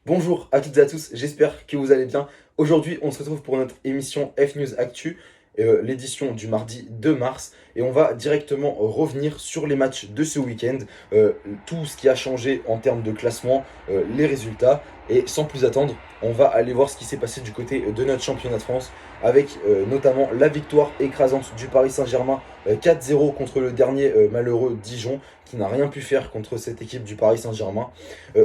Bonjour à toutes et à tous, j'espère que vous allez bien. Aujourd'hui, on se retrouve pour notre émission F-News Actu, l'édition du mardi 2 mars. Et on va directement revenir sur les matchs de ce week-end, tout ce qui a changé en termes de classement, les résultats. Et sans plus attendre, on va aller voir ce qui s'est passé du côté de notre championnat de France, avec notamment la victoire écrasante du Paris Saint-Germain 4-0 contre le dernier malheureux Dijon, qui n'a rien pu faire contre cette équipe du Paris Saint-Germain.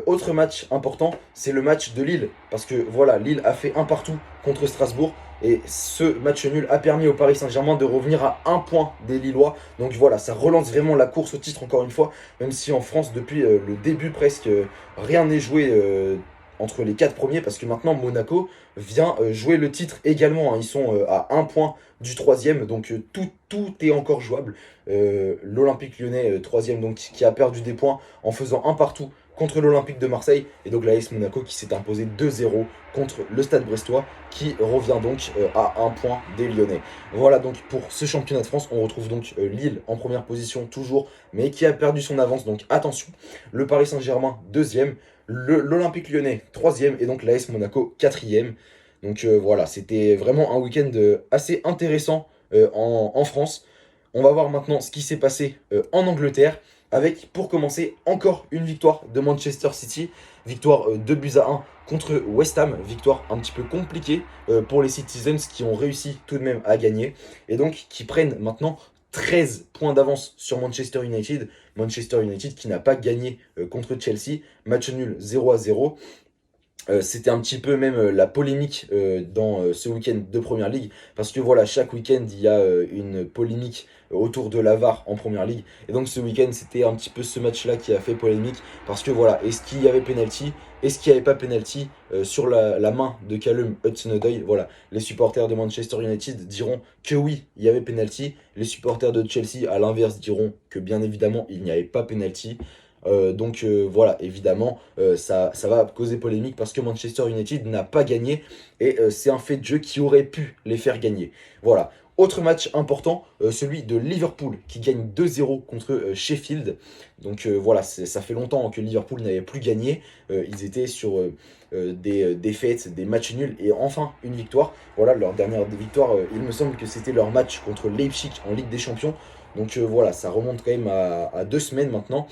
Autre match important, c'est le match de Lille. Parce que voilà, Lille a fait un partout contre Strasbourg. Et ce match nul a permis au Paris Saint-Germain de revenir à un point des Lillois. Donc voilà, ça relance vraiment la course au titre encore une fois. Même si en France, depuis le début presque, rien n'est joué entre les 4 premiers. Parce que maintenant, Monaco vient jouer le titre également, hein. Ils sont à un point du troisième. Donc tout est encore jouable. L'Olympique lyonnais, troisième, donc, qui a perdu des points en faisant un partout contre l'Olympique de Marseille, et donc l'AS Monaco qui s'est imposé 2-0 contre le Stade Brestois, qui revient donc à un point des Lyonnais. Voilà donc pour ce championnat de France. On retrouve donc Lille en première position toujours, mais qui a perdu son avance, donc attention. Le Paris Saint-Germain deuxième, l'Olympique lyonnais troisième, et donc l'AS Monaco quatrième. Donc voilà, c'était vraiment un week-end assez intéressant en France. On va voir maintenant ce qui s'est passé en Angleterre, avec, pour commencer, encore une victoire de Manchester City. Victoire 2 buts à 1 contre West Ham. Victoire un petit peu compliquée pour les Citizens, qui ont réussi tout de même à gagner. Et donc qui prennent maintenant 13 points d'avance sur Manchester United. Manchester United qui n'a pas gagné contre Chelsea. Match nul 0-0. C'était un petit peu même la polémique dans ce week-end de Première Ligue, parce que voilà, chaque week-end il y a une polémique autour de la VAR en Première Ligue, et donc ce week-end c'était un petit peu ce match-là qui a fait polémique, parce que voilà, est-ce qu'il y avait penalty, est-ce qu'il n'y avait pas penalty sur la main de Callum Hudson-Odoi. Voilà, les supporters de Manchester United diront que oui, il y avait penalty, les supporters de Chelsea à l'inverse diront que bien évidemment il n'y avait pas penalty. Donc voilà, évidemment, ça va causer polémique parce que Manchester United n'a pas gagné, et c'est un fait de jeu qui aurait pu les faire gagner. Voilà. Autre match important, celui de Liverpool qui gagne 2-0 contre Sheffield. Donc voilà, ça fait longtemps que Liverpool n'avait plus gagné. Ils étaient sur des défaites, des matchs nuls, et enfin une victoire. Voilà, leur dernière victoire, il me semble que c'était leur match contre Leipzig en Ligue des Champions. Donc voilà, ça remonte quand même à 2 semaines maintenant.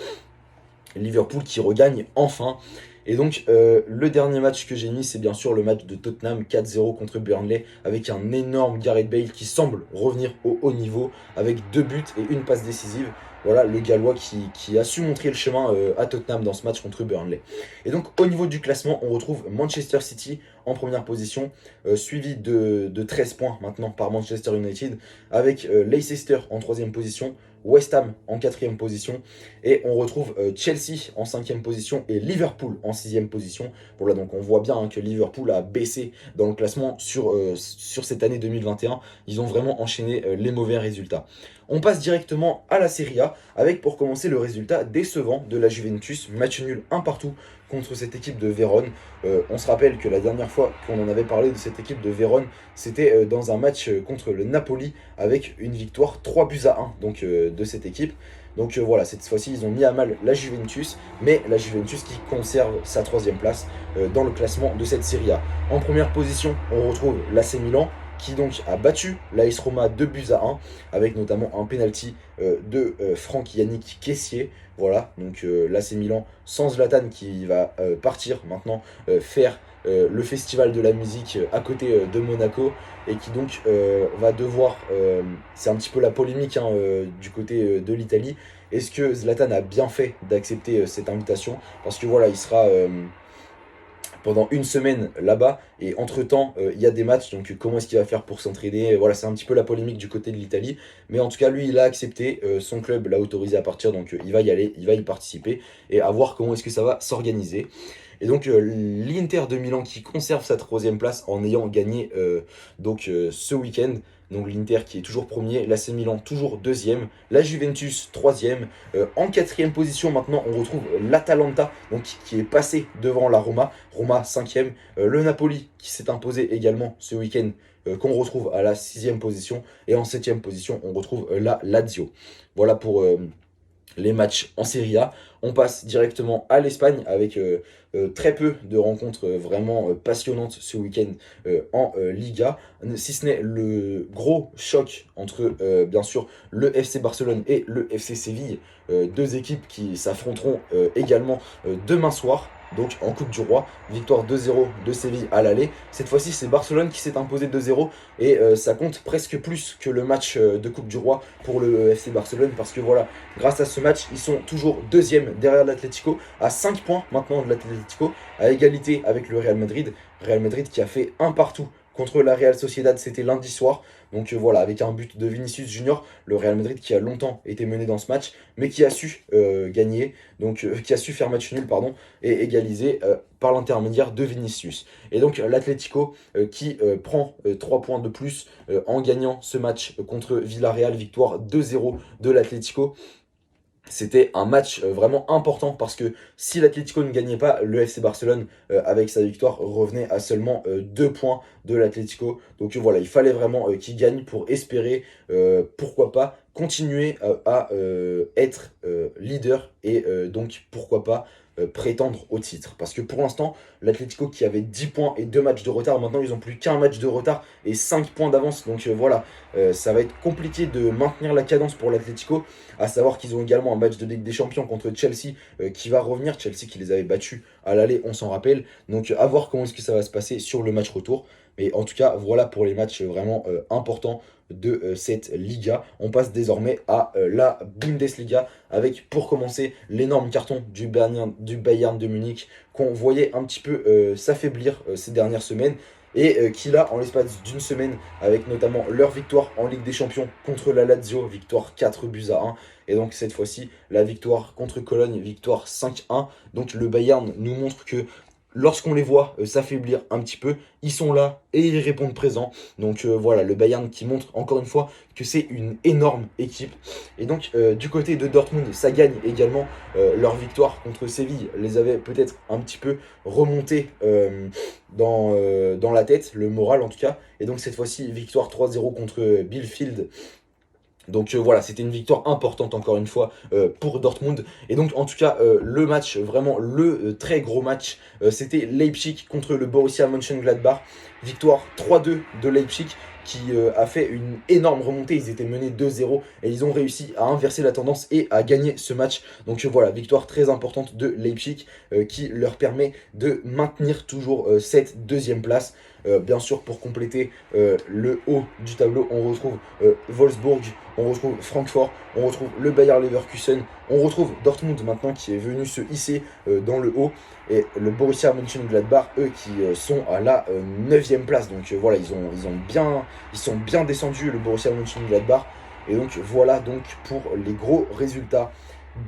Liverpool qui regagne enfin. Et donc, le dernier match que j'ai mis, c'est bien sûr le match de Tottenham 4-0 contre Burnley, avec un énorme Gareth Bale qui semble revenir au haut niveau, avec 2 buts et une passe décisive. Voilà, le Gallois qui a su montrer le chemin à Tottenham dans ce match contre Burnley. Et donc, au niveau du classement, on retrouve Manchester City en première position, suivi de 13 points maintenant par Manchester United, avec Leicester en troisième position, West Ham en quatrième position, et on retrouve Chelsea en cinquième position et Liverpool en sixième position. Voilà, donc on voit bien que Liverpool a baissé dans le classement sur cette année 2021. Ils ont vraiment enchaîné les mauvais résultats. On passe directement à la Serie A, avec pour commencer le résultat décevant de la Juventus. Match nul un partout contre cette équipe de Vérone. On se rappelle que la dernière fois qu'on en avait parlé de cette équipe de Vérone, c'était dans un match contre le Napoli, avec une victoire 3 buts à 1 donc, de cette équipe. Donc voilà, cette fois-ci, ils ont mis à mal la Juventus, mais la Juventus qui conserve sa troisième place dans le classement de cette Serie A. En première position, on retrouve l'AC Milan, qui donc a battu l'AS Roma 2 buts à 1, avec notamment un penalty de Franck Yannick Kessié. Voilà, donc l'AC Milan sans Zlatan, qui va partir maintenant faire le festival de la musique à côté de Monaco, et qui donc va devoir, c'est un petit peu la polémique, hein, du côté de l'Italie, est-ce que Zlatan a bien fait d'accepter cette invitation, parce que voilà, il sera pendant une semaine là-bas, et entre-temps, il y a des matchs, donc comment est-ce qu'il va faire pour s'entraîner? Voilà, c'est un petit peu la polémique du côté de l'Italie, mais en tout cas, lui, il a accepté, son club l'a autorisé à partir, donc il va y aller, il va y participer, et à voir comment est-ce que ça va s'organiser. Et donc l'Inter de Milan qui conserve sa troisième place en ayant gagné ce week-end. Donc l'Inter qui est toujours premier, l'AC Milan toujours deuxième, la Juventus troisième. En quatrième position maintenant, on retrouve l'Atalanta, donc qui est passé devant la Roma. Roma cinquième, le Napoli qui s'est imposé également ce week-end, qu'on retrouve à la sixième position. Et en septième position, on retrouve la Lazio. Voilà les matchs en Serie A. On passe directement à l'Espagne avec très peu de rencontres vraiment passionnantes ce week-end en Liga, si ce n'est le gros choc entre bien sûr le FC Barcelone et le FC Séville, deux équipes qui s'affronteront également demain soir. Donc en Coupe du Roi, victoire 2-0 de Séville à l'aller. Cette fois-ci, c'est Barcelone qui s'est imposé 2-0 et ça compte presque plus que le match de Coupe du Roi pour le FC Barcelone parce que voilà, grâce à ce match, ils sont toujours deuxième derrière l'Atlético, à 5 points maintenant de l'Atlético, à égalité avec le Real Madrid. Real Madrid qui a fait un partout contre la Real Sociedad, c'était lundi soir. Donc voilà, avec un but de Vinicius Junior, le Real Madrid qui a longtemps été mené dans ce match, mais qui a su gagner, donc qui a su faire match nul, pardon, et égaliser par l'intermédiaire de Vinicius. Et donc l'Atlético qui prend 3 points de plus en gagnant ce match contre Villarreal, victoire 2-0 de l'Atlético. C'était un match vraiment important parce que si l'Atlético ne gagnait pas, le FC Barcelone, avec sa victoire, revenait à seulement 2 points de l'Atlético. Donc voilà, il fallait vraiment qu'il gagne pour espérer, pourquoi pas, continuer à être leader et donc pourquoi pas prétendre au titre. Parce que pour l'instant, l'Atlético qui avait 10 points et 2 matchs de retard, maintenant ils n'ont plus qu'un match de retard et 5 points d'avance. Donc voilà, ça va être compliqué de maintenir la cadence pour l'Atlético. À savoir qu'ils ont également un match de Ligue des Champions contre Chelsea qui va revenir. Chelsea qui les avait battus à l'aller, on s'en rappelle. Donc à voir comment est-ce que ça va se passer sur le match retour. Mais en tout cas, voilà pour les matchs vraiment importants de cette Liga. On passe désormais à la Bundesliga avec, pour commencer, l'énorme carton du Bayern de Munich qu'on voyait un petit peu s'affaiblir ces dernières semaines et qui là, en l'espace d'une semaine, avec notamment leur victoire en Ligue des Champions contre la Lazio, victoire 4-1, et donc cette fois-ci, la victoire contre Cologne, victoire 5-1. Donc le Bayern nous montre que lorsqu'on les voit s'affaiblir un petit peu, ils sont là et ils répondent présent. Donc voilà, le Bayern qui montre encore une fois que c'est une énorme équipe. Et donc du côté de Dortmund, ça gagne également. Leur victoire contre Séville les avait peut-être un petit peu remontés dans la tête, le moral en tout cas. Et donc cette fois-ci, victoire 3-0 contre Bielefeld. Donc voilà, c'était une victoire importante encore une fois pour Dortmund. Et donc en tout cas, le match, vraiment le très gros match, c'était Leipzig contre le Borussia Mönchengladbach. Victoire 3-2 de Leipzig qui a fait une énorme remontée. Ils étaient menés 2-0 et ils ont réussi à inverser la tendance et à gagner ce match. Donc voilà, victoire très importante de Leipzig qui leur permet de maintenir toujours cette deuxième place. Bien sûr, pour compléter le haut du tableau, on retrouve Wolfsburg, on retrouve Francfort, on retrouve le Bayer Leverkusen, on retrouve Dortmund maintenant qui est venu se hisser dans le haut, et le Borussia Mönchengladbach, eux qui sont à la 9e place. Donc voilà, ils sont bien descendus, le Borussia Mönchengladbach. Et donc voilà donc pour les gros résultats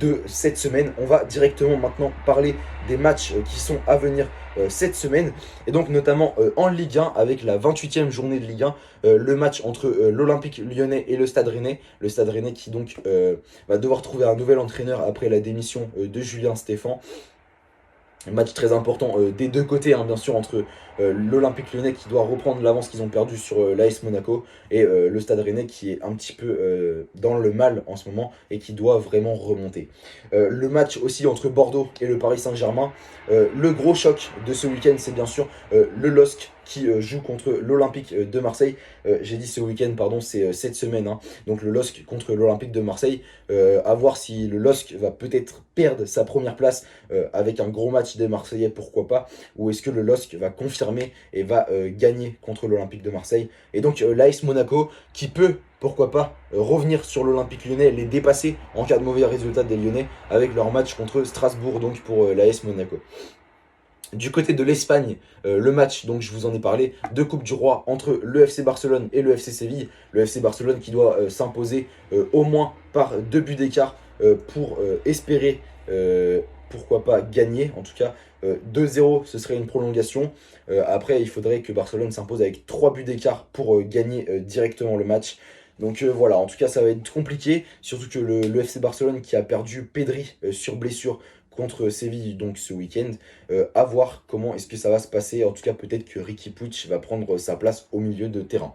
de cette semaine. On va directement maintenant parler des matchs qui sont à venir cette semaine, et donc notamment en Ligue 1 avec la 28e journée de Ligue 1, le match entre l'Olympique Lyonnais et le Stade Rennais qui donc va devoir trouver un nouvel entraîneur après la démission de Julien Stéphan. Match très important des deux côtés, hein, bien sûr, entre l'Olympique Lyonnais qui doit reprendre l'avance qu'ils ont perdu sur l'AS Monaco et le Stade Rennais qui est un petit peu dans le mal en ce moment et qui doit vraiment remonter. Le match aussi entre Bordeaux et le Paris Saint-Germain. Le gros choc de ce week-end, c'est bien sûr le LOSC qui joue contre l'Olympique de Marseille. J'ai dit ce week-end, pardon, c'est cette semaine. Hein. Donc le LOSC contre l'Olympique de Marseille. À voir si le LOSC va peut-être perdre sa première place avec un gros match des Marseillais, pourquoi pas. Ou est-ce que le LOSC va confirmer et va gagner contre l'Olympique de Marseille. Et donc l'AS Monaco qui peut, pourquoi pas, revenir sur l'Olympique Lyonnais, les dépasser en cas de mauvais résultat des Lyonnais avec leur match contre Strasbourg, donc pour l'AS Monaco. Du côté de l'Espagne, le match, donc je vous en ai parlé, de Coupe du Roi entre le FC Barcelone et le FC Séville. Le FC Barcelone qui doit s'imposer au moins par 2 buts d'écart pour espérer, pourquoi pas, gagner. En tout cas, 2-0, ce serait une prolongation. Après, il faudrait que Barcelone s'impose avec 3 buts d'écart pour gagner directement le match. Donc voilà, en tout cas ça va être compliqué, surtout que le FC Barcelone qui a perdu Pedri sur blessure contre Séville donc ce week-end, à voir comment est-ce que ça va se passer. En tout cas peut-être que Riqui Puig va prendre sa place au milieu de terrain.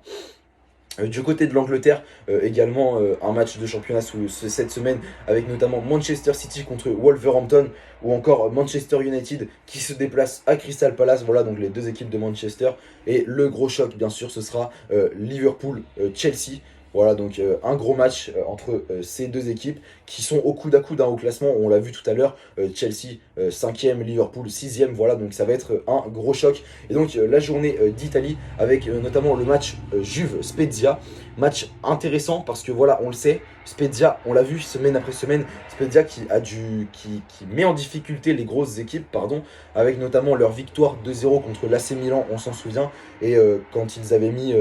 Du côté de l'Angleterre, également un match de championnat cette semaine avec notamment Manchester City contre Wolverhampton ou encore Manchester United qui se déplace à Crystal Palace. Voilà donc les deux équipes de Manchester. Et le gros choc, bien sûr, ce sera Liverpool-Chelsea. Voilà donc un gros match entre ces deux équipes qui sont au coude à coude au classement. On l'a vu tout à l'heure, Chelsea 5e, Liverpool 6e. Voilà donc ça va être un gros choc. Et donc la journée d'Italie avec notamment le match Juve-Spezia. Match intéressant parce que voilà, on le sait, Spezia, on l'a vu semaine après semaine, Spezia qui met en difficulté les grosses équipes, pardon, avec notamment leur victoire 2-0 contre l'AC Milan, on s'en souvient, et quand ils avaient mis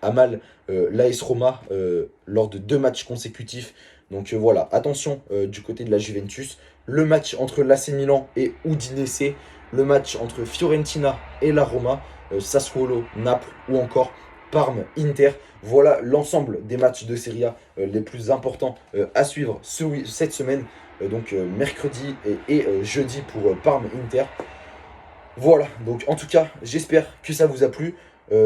à mal l'AS Roma lors de 2 matchs consécutifs. Donc voilà, attention du côté de la Juventus. Le match entre l'AC Milan et Udinese, le match entre Fiorentina et la Roma, Sassuolo, Naples ou encore Parme, Inter. Voilà l'ensemble des matchs de Serie A les plus importants à suivre cette semaine. Donc mercredi et jeudi pour Parme, Inter. Voilà, donc en tout cas, j'espère que ça vous a plu.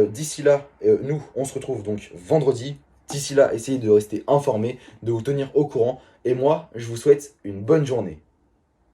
D'ici là, nous, on se retrouve donc vendredi. D'ici là, essayez de rester informés, de vous tenir au courant. Et moi, je vous souhaite une bonne journée.